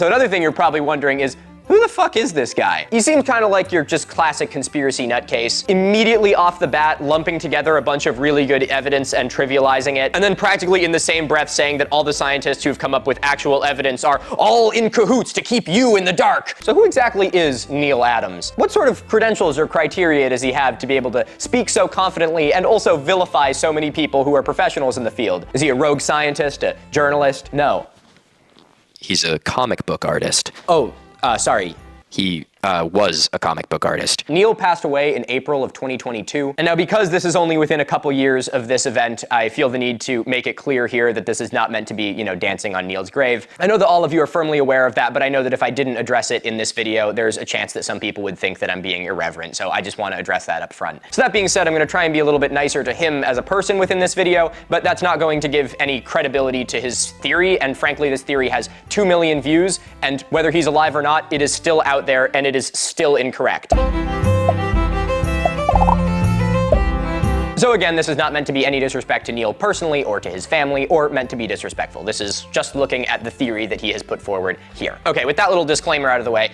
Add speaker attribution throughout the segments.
Speaker 1: So another thing you're probably wondering is, who the fuck is this guy? He seems kind of like your just classic conspiracy nutcase, immediately off the bat lumping together a bunch of really good evidence and trivializing it, and then practically in the same breath saying that all the scientists who've come up with actual evidence are all in cahoots to keep you in the dark. So who exactly is Neal Adams? What sort of credentials or criteria does he have to be able to speak so confidently and also vilify so many people who are professionals in the field? Is he a rogue scientist, a journalist? No.
Speaker 2: He's a comic book artist.
Speaker 1: Oh, sorry.
Speaker 2: He was a comic book artist.
Speaker 1: Neal passed away in April of 2022. And now because this is only within a couple years of this event, I feel the need to make it clear here that this is not meant to be, dancing on Neal's grave. I know that all of you are firmly aware of that, but I know that if I didn't address it in this video, there's a chance that some people would think that I'm being irreverent. So I just want to address that up front. So that being said, I'm going to try and be a little bit nicer to him as a person within this video, but that's not going to give any credibility to his theory. And frankly, this theory has 2 million views, and whether he's alive or not, it is still out there and it is still incorrect. So again, this is not meant to be any disrespect to Neal personally or to his family or meant to be disrespectful. This is just looking at the theory that he has put forward here. Okay, with that little disclaimer out of the way,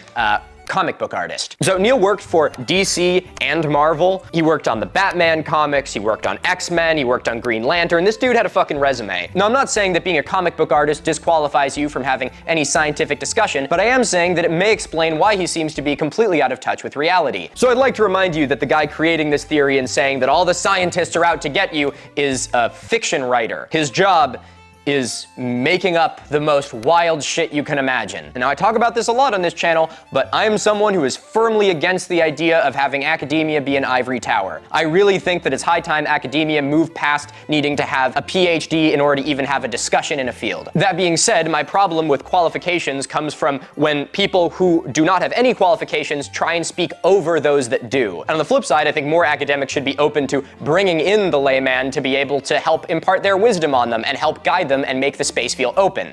Speaker 1: comic book artist. So Neal worked for DC and Marvel. He worked on the Batman comics, he worked on X-Men, he worked on Green Lantern. This dude had a fucking resume. Now, I'm not saying that being a comic book artist disqualifies you from having any scientific discussion, but I am saying that it may explain why he seems to be completely out of touch with reality. So I'd like to remind you that the guy creating this theory and saying that all the scientists are out to get you is a fiction writer. His job is making up the most wild shit you can imagine. And now I talk about this a lot on this channel, but I'm someone who is firmly against the idea of having academia be an ivory tower. I really think that it's high time academia move past needing to have a PhD in order to even have a discussion in a field. That being said, my problem with qualifications comes from when people who do not have any qualifications try and speak over those that do. And on the flip side, I think more academics should be open to bringing in the layman to be able to help impart their wisdom on them and help guide them and make the space feel open.